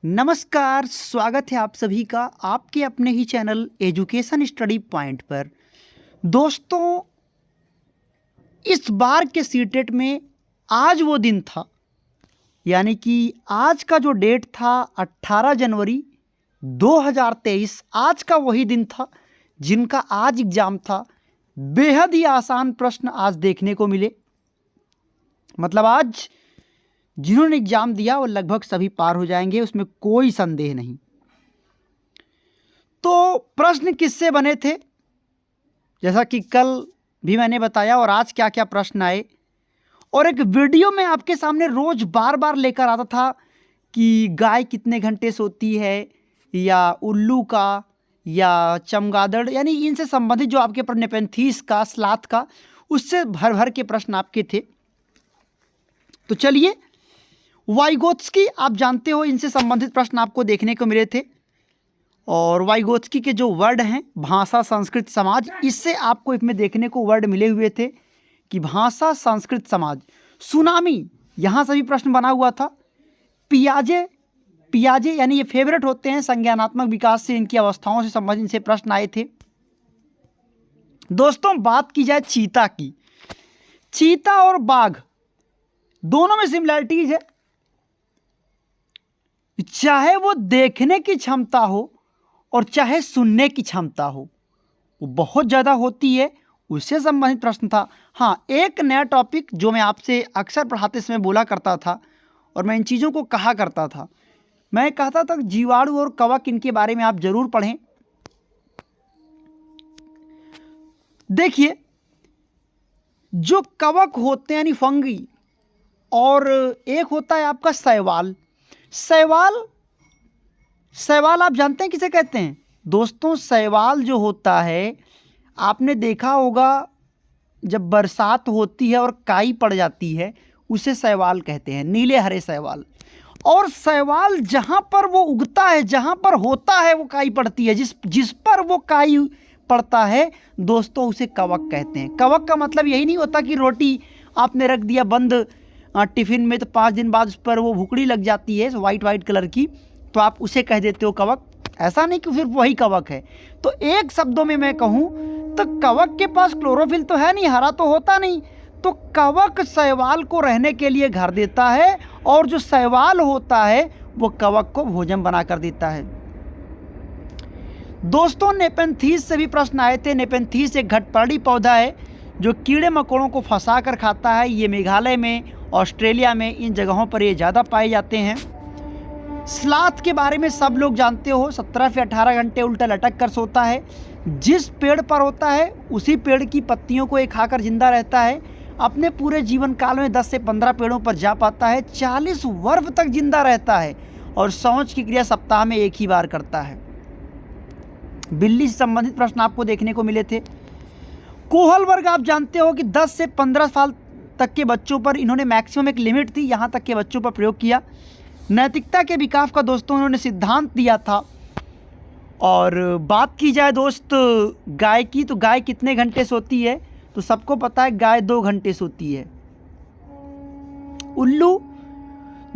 नमस्कार, स्वागत है आप सभी का आपके अपने ही चैनल एजुकेशन स्टडी पॉइंट पर। दोस्तों, इस बार के सीटेट में आज वो दिन था, यानी कि आज का जो डेट था 18 जनवरी 2023, आज का वही दिन था जिनका आज एग्ज़ाम था। बेहद ही आसान प्रश्न आज देखने को मिले। मतलब आज जिन्होंने एग्ज़ाम दिया वो लगभग सभी पार हो जाएंगे, उसमें कोई संदेह नहीं। तो प्रश्न किससे बने थे, जैसा कि कल भी मैंने बताया, और आज क्या क्या प्रश्न आए, और एक वीडियो में आपके सामने रोज़ बार बार लेकर आता था कि गाय कितने घंटे सोती है, या उल्लू का, या चमगादड़, यानी इनसे संबंधित जो आपके पर नेपेंथीस का, स्लाथ का, उससे भर भर के प्रश्न आपके थे। तो चलिए, वाइगोत्स्की आप जानते हो, इनसे संबंधित प्रश्न आपको देखने को मिले थे। और वाइगोत्स्की के जो वर्ड हैं, भाषा संस्कृत समाज, इससे आपको इसमें देखने को वर्ड मिले हुए थे कि भाषा संस्कृत समाज। सुनामी, यहाँ से भी प्रश्न बना हुआ था। पियाजे, पियाजे यानी ये फेवरेट होते हैं, संज्ञानात्मक विकास से, इनकी अवस्थाओं से संबंधित इनसे प्रश्न आए थे। दोस्तों, बात की जाए चीता की, चीता और बाघ दोनों में सिमिलैरिटीज है। चाहे वो देखने की क्षमता हो और चाहे सुनने की क्षमता हो, वो बहुत ज़्यादा होती है। उससे संबंधित प्रश्न था। हाँ, एक नया टॉपिक जो मैं आपसे अक्सर पढ़ाते समय बोला करता था और मैं इन चीज़ों को कहा करता था, मैं कहता था जीवाणु और कवक, इनके बारे में आप ज़रूर पढ़ें। देखिए, जो कवक होते हैं यानी फंगी, और एक होता है आपका शैवाल। शैवाल, शैवाल आप जानते हैं किसे कहते हैं? दोस्तों, शैवाल जो होता है, आपने देखा होगा जब बरसात होती है और काई पड़ जाती है, उसे शैवाल कहते हैं, नीले हरे शैवाल। और शैवाल जहाँ पर वो उगता है, जहाँ पर होता है वो काई पड़ती है, जिस पर वो काई पड़ता है, दोस्तों उसे कवक कहते हैं। कवक का मतलब यही नहीं होता कि रोटी आपने रख दिया बंद टिफ़िन में, तो 5 दिन बाद उस पर वो भुकड़ी लग जाती है वाइट वाइट कलर की, तो आप उसे कह देते हो कवक। ऐसा नहीं कि सिर्फ वही कवक है। तो एक शब्दों में मैं कहूँ तो कवक के पास क्लोरोफिल तो है नहीं, हरा तो होता नहीं, तो कवक शैवाल को रहने के लिए घर देता है, और जो शैवाल होता है वो कवक को भोजन बना कर देता है। दोस्तों, नेपेंथीस से भी प्रश्न आए थे। नेपेंथीस एक घटपर्णी पौधा है जो कीड़े मकोड़ों को फंसा कर खाता है। ये मेघालय में, ऑस्ट्रेलिया में, इन जगहों पर ये ज़्यादा पाए जाते हैं। स्लाथ के बारे में सब लोग जानते हो, 17 से 18 घंटे उल्टा लटक कर सोता है। जिस पेड़ पर होता है उसी पेड़ की पत्तियों को ये खाकर जिंदा रहता है। अपने पूरे जीवन काल में 10 से 15 पेड़ों पर जा पाता है। 40 वर्ष तक जिंदा रहता है और शौच की क्रिया सप्ताह में एक ही बार करता है। बिल्ली से संबंधित प्रश्न आपको देखने को मिले थे। कोहल वर्ग आप जानते हो कि 10 से 15 साल तक के बच्चों पर इन्होंने मैक्सिमम एक लिमिट थी, यहाँ तक के बच्चों पर प्रयोग किया। नैतिकता के विकास का दोस्तों इन्होंने सिद्धांत दिया था। और बात की जाए दोस्त गाय की, तो गाय कितने घंटे सोती है, तो सबको पता है गाय 2 घंटे सोती है। उल्लू,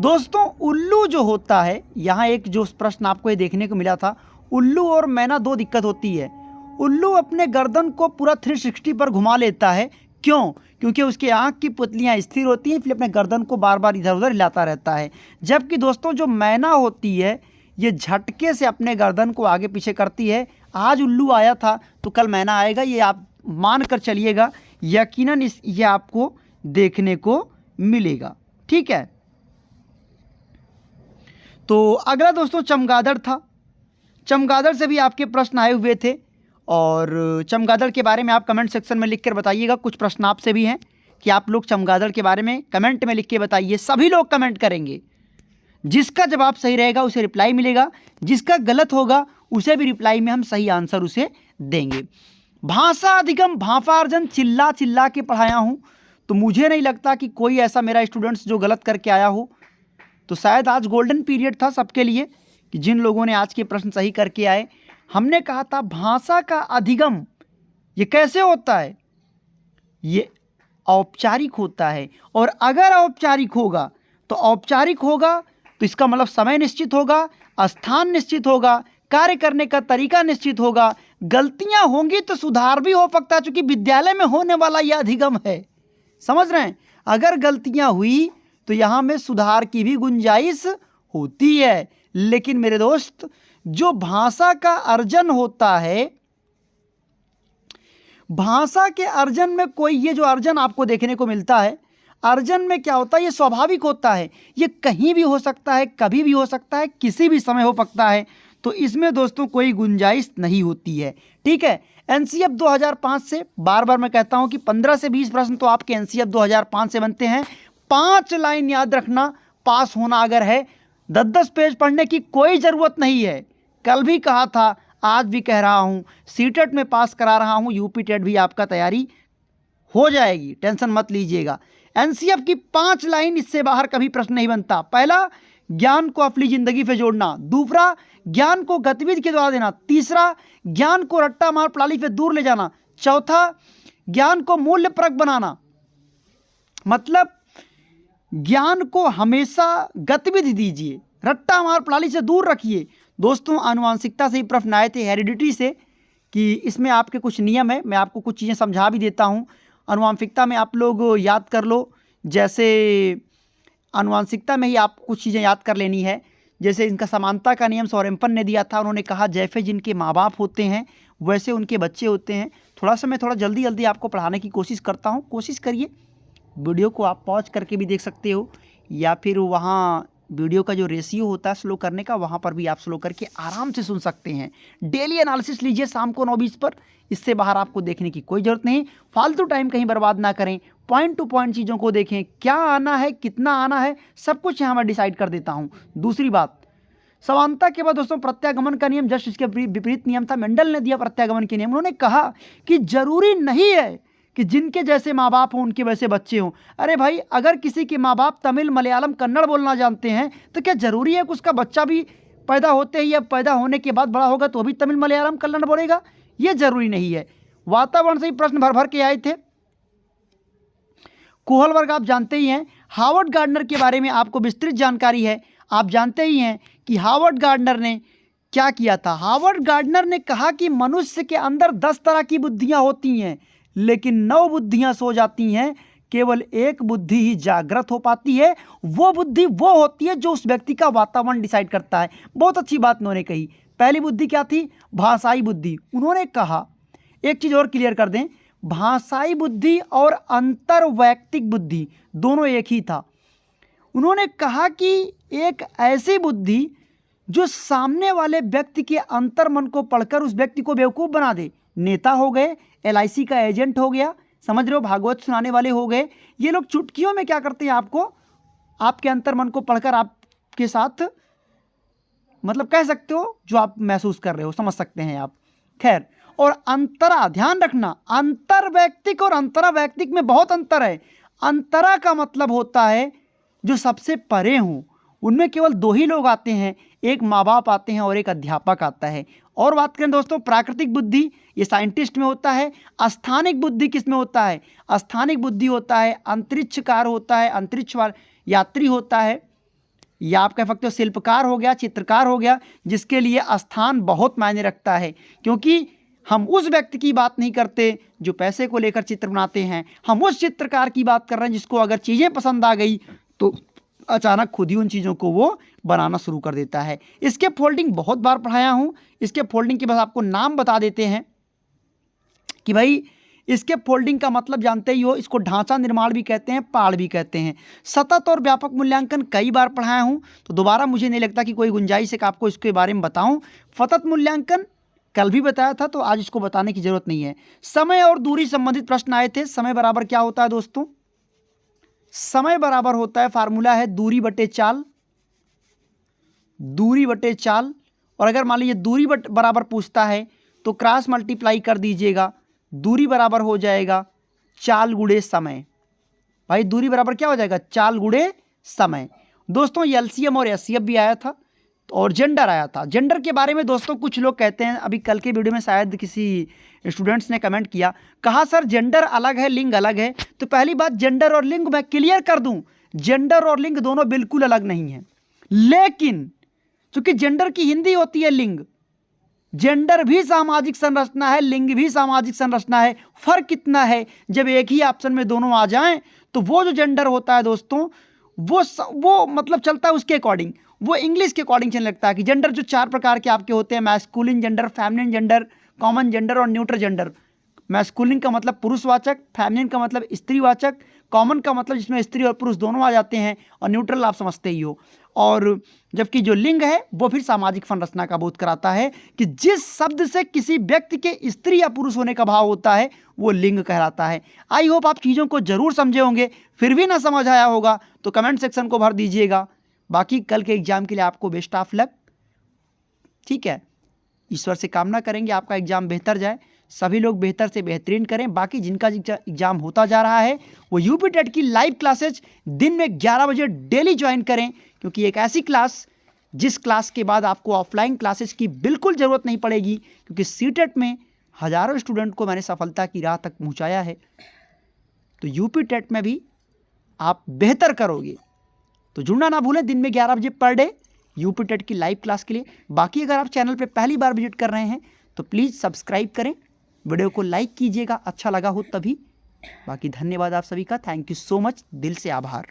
दोस्तों उल्लू जो होता है, यहाँ एक जो प्रश्न आपको ये देखने को मिला था, उल्लू और मैना 2 दिक्कत होती है। उल्लू अपने गर्दन को पूरा 360 पर घुमा लेता है। क्यों? क्योंकि उसके आँख की पुतलियाँ स्थिर होती हैं, इसलिए अपने गर्दन को बार बार इधर उधर हिलाता रहता है। जबकि दोस्तों जो मैना होती है, ये झटके से अपने गर्दन को आगे पीछे करती है। आज उल्लू आया था तो कल मैना आएगा, ये आप मान कर चलिएगा। यकीनन ये आपको देखने को मिलेगा। ठीक है, तो अगला दोस्तों चमगादड़ था। चमगादड़ से भी आपके प्रश्न आए हुए थे, और चमगादड़ के बारे में आप कमेंट सेक्शन में लिख कर बताइएगा। कुछ प्रश्न आपसे भी हैं कि आप लोग चमगादड़ के बारे में कमेंट में लिख के बताइए। सभी लोग कमेंट करेंगे, जिसका जवाब सही रहेगा उसे रिप्लाई मिलेगा, जिसका गलत होगा उसे भी रिप्लाई में हम सही आंसर उसे देंगे। भाषा अधिगम भाषार्जन चिल्ला चिल्ला के पढ़ाया हूँ, तो मुझे नहीं लगता कि कोई ऐसा मेरा स्टूडेंट्स जो गलत करके आया हो। तो शायद आज गोल्डन पीरियड था सबके लिए कि जिन लोगों ने आज के प्रश्न सही करके आए। हमने कहा था भाषा का अधिगम ये कैसे होता है, ये औपचारिक होता है। और अगर औपचारिक होगा तो औपचारिक होगा तो इसका मतलब समय निश्चित होगा, स्थान निश्चित होगा, कार्य करने का तरीका निश्चित होगा। गलतियां होंगी तो सुधार भी हो सकता है, क्योंकि विद्यालय में होने वाला यह अधिगम है। समझ रहे हैं? अगर गलतियां हुई तो यहाँ में सुधार की भी गुंजाइश होती है। लेकिन मेरे दोस्त, जो भाषा का अर्जन होता है, भाषा के अर्जन में कोई, ये जो अर्जन आपको देखने को मिलता है, अर्जन में क्या होता है, ये स्वाभाविक होता है। ये कहीं भी हो सकता है, कभी भी हो सकता है, किसी भी समय हो सकता है। तो इसमें दोस्तों कोई गुंजाइश नहीं होती है। ठीक है। एनसीएफ 2005 से, बार बार मैं कहता हूं कि 15 से 20 प्रश्न तो आपके एनसीएफ 2005 से बनते हैं। 5 लाइन याद रखना, पास होना अगर है 10-10 पेज पढ़ने की कोई ज़रूरत नहीं है। कल भी कहा था, आज भी कह रहा हूं, सीटेट में पास करा रहा हूं, यूपी टेट भी आपका तैयारी हो जाएगी, टेंशन मत लीजिएगा। एनसीएफ की 5 लाइन, इससे बाहर कभी प्रश्न नहीं बनता। पहला, ज्ञान को अपनी जिंदगी से जोड़ना। दूसरा, ज्ञान को गतिविधि के द्वारा देना। तीसरा, ज्ञान को रट्टा मार प्रणाली से दूर ले जाना। चौथा, ज्ञान को मूल्यप्रद बनाना। मतलब ज्ञान को हमेशा गतिविधि दीजिए, रट्टा मार प्रणाली से दूर रखिए। दोस्तों, आनुवांशिकता से ही प्रश्न आए थे, हेरिडिटी से, कि इसमें आपके कुछ नियम है। मैं आपको कुछ चीज़ें समझा भी देता हूँ। आनुवांशिकता में आप लोग याद कर लो, जैसे आनुवांशिकता में ही आप कुछ चीज़ें याद कर लेनी है। जैसे इनका समानता का नियम सोरेम्पन ने दिया था। उन्होंने कहा जैसे जिनके माँ बाप होते हैं वैसे उनके बच्चे होते हैं। मैं थोड़ा जल्दी जल्दी आपको पढ़ाने की कोशिश करता हूँ, कोशिश करिए। वीडियो को आप पॉज करके भी देख सकते हो, या फिर वहाँ वीडियो का जो रेशियो होता है स्लो करने का, वहाँ पर भी आप स्लो करके आराम से सुन सकते हैं। डेली एनालिसिस लीजिए शाम को 9:20 पर। इससे बाहर आपको देखने की कोई ज़रूरत नहीं। फालतू टाइम कहीं बर्बाद ना करें, पॉइंट टू पॉइंट चीज़ों को देखें, क्या आना है, कितना आना है, सब कुछ यहाँ मैं डिसाइड कर देता हूँ। दूसरी बात, समानता के बाद दोस्तों प्रत्यागमन का नियम, जस्ट इसके विपरीत नियम था। मेंडल ने दिया प्रत्यागमन के नियम। उन्होंने कहा कि जरूरी नहीं है कि जिनके जैसे माँ बाप हों उनके वैसे बच्चे हों। अरे भाई, अगर किसी के माँ बाप तमिल, मलयालम, कन्नड़ बोलना जानते हैं तो क्या ज़रूरी है कि उसका बच्चा भी पैदा होते ही या पैदा होने के बाद बड़ा होगा तो भी तमिल, मलयालम, कन्नड़ बोलेगा? ये ज़रूरी नहीं है। वातावरण से ही प्रश्न भर भर के आए थे। कोहल वर्ग आप जानते ही हैं। हावर्ड गार्डनर के बारे में आपको विस्तृत जानकारी है। आप जानते ही हैं कि हावर्ड गार्डनर ने क्या किया था। हावर्ड गार्डनर ने कहा कि मनुष्य के अंदर 10 तरह की बुद्धियां होती हैं, लेकिन 9 बुद्धियां सो जाती हैं, केवल एक बुद्धि ही जागृत हो पाती है। वो बुद्धि वो होती है जो उस व्यक्ति का वातावरण डिसाइड करता है। बहुत अच्छी बात उन्होंने कही। पहली बुद्धि क्या थी? भाषाई बुद्धि। उन्होंने कहा, एक चीज़ और क्लियर कर दें, भाषाई बुद्धि और अंतर्वैयक्तिक बुद्धि दोनों एक ही था। उन्होंने कहा कि एक ऐसी बुद्धि जो सामने वाले व्यक्ति के अंतर्मन को पढ़कर उस व्यक्ति को बेवकूफ़ बना दे। नेता हो गए, LIC का एजेंट हो गया, समझ रहे हो, भागवत सुनाने वाले हो गए। ये लोग चुटकियों में क्या करते हैं, आपको, आपके अंतर्मन को पढ़कर आपके साथ, मतलब कह सकते हो जो आप महसूस कर रहे हो, समझ सकते हैं आप। खैर, और अंतरा, ध्यान रखना, अंतर्वैयक्तिक और अंतरावैयक्तिक में बहुत अंतर है। अंतरा का मतलब होता है जो सबसे परे हों। उनमें केवल 2 ही लोग आते हैं, एक माँ बाप आते हैं और एक अध्यापक आता है। और बात करें दोस्तों प्राकृतिक बुद्धि, ये साइंटिस्ट में होता है। स्थानिक बुद्धि किस में होता है? स्थानिक बुद्धि होता है अंतरिक्षकार होता है, अंतरिक्ष यात्री होता है, या आप कह सकते हो शिल्पकार हो गया, चित्रकार हो गया, जिसके लिए स्थान बहुत मायने रखता है। क्योंकि हम उस व्यक्ति की बात नहीं करते जो पैसे को लेकर चित्र बनाते हैं, हम उस चित्रकार की बात कर रहे हैं जिसको अगर चीज़ें पसंद आ गई तो अचानक खुद ही उन चीज़ों को वो बनाना शुरू कर देता है। इसके फोल्डिंग बहुत बार पढ़ाया हूँ। इसके फोल्डिंग के बस आपको नाम बता देते हैं कि भाई इसके फोल्डिंग का मतलब जानते ही हो। इसको ढांचा निर्माण भी कहते हैं, पाड़ भी कहते हैं। सतत और व्यापक मूल्यांकन कई बार पढ़ाया हूँ, तो दोबारा मुझे नहीं लगता कि कोई गुंजाइश है कि आपको इसके बारे में बताऊँ। सतत मूल्यांकन कल भी बताया था, तो आज इसको बताने की जरूरत नहीं है। समय और दूरी संबंधित प्रश्न आए थे। समय बराबर क्या होता है दोस्तों? समय बराबर होता है, फार्मूला है दूरी बटे चाल, दूरी बटे चाल। और अगर मान लीजिए दूरी बराबर पूछता है तो क्रॉस मल्टीप्लाई कर दीजिएगा, दूरी बराबर हो जाएगा चाल गुणे समय। भाई दूरी बराबर क्या हो जाएगा? चाल गुणे समय। दोस्तों LCM और SCF भी आया था, और जेंडर आया था। जेंडर के बारे में दोस्तों कुछ लोग कहते हैं, अभी कल के वीडियो में शायद किसी स्टूडेंट्स ने कमेंट किया, कहा सर जेंडर अलग है, लिंग अलग है। तो पहली बात, जेंडर और लिंग मैं क्लियर कर दूं, जेंडर और लिंग दोनों बिल्कुल अलग नहीं है। लेकिन चूंकि जेंडर की हिंदी होती है लिंग, जेंडर भी सामाजिक संरचना है, लिंग भी सामाजिक संरचना है। फर्क कितना है, जब एक ही ऑप्शन में दोनों आ जाएं तो वो जो जेंडर होता है दोस्तों, वो मतलब चलता है उसके अकॉर्डिंग, वो इंग्लिश के अकॉर्डिंग चलने लगता है कि जेंडर जो 4 प्रकार के आपके होते हैं, masculine gender, feminine gender, common gender और न्यूट्रल जेंडर। मैस्कुलिन का मतलब पुरुषवाचक, फेमिनिन का मतलब स्त्रीवाचक, कॉमन का मतलब जिसमें स्त्री और पुरुष दोनों आ जाते हैं, और न्यूट्रल आप समझते ही हो। और जबकि जो लिंग है वो फिर सामाजिक संरचना का बोध कराता है कि जिस शब्द से किसी व्यक्ति के स्त्री या पुरुष होने का भाव होता है वो लिंग कहलाता है। आई होप आप चीज़ों को जरूर समझे होंगे। फिर भी ना समझ आया होगा तो कमेंट सेक्शन को भर दीजिएगा। बाकी कल के एग्जाम के लिए आपको बेस्ट ऑफ लक। ठीक है, ईश्वर से कामना करेंगे आपका एग्जाम बेहतर जाए, सभी लोग बेहतर से बेहतरीन करें। बाकी जिनका एग्जाम होता जा रहा है वो यूपी टेट की लाइव क्लासेज दिन में 11 बजे डेली ज्वाइन करें, क्योंकि एक ऐसी क्लास जिस क्लास के बाद आपको ऑफलाइन क्लासेज की बिल्कुल ज़रूरत नहीं पड़ेगी, क्योंकि सीटेट में हज़ारों स्टूडेंट को मैंने सफलता की राह तक पहुंचाया है। तो यूपी टेट में भी आप बेहतर करोगे। तो जुड़ना ना भूलें दिन में 11 बजे पर डे यूपी टेट की लाइव क्लास के लिए। बाकी अगर आप चैनल पे पहली बार विजिट कर रहे हैं तो प्लीज़ सब्सक्राइब करें, वीडियो को लाइक कीजिएगा अच्छा लगा हो तभी। बाकी धन्यवाद आप सभी का, थैंक यू सो मच, दिल से आभार।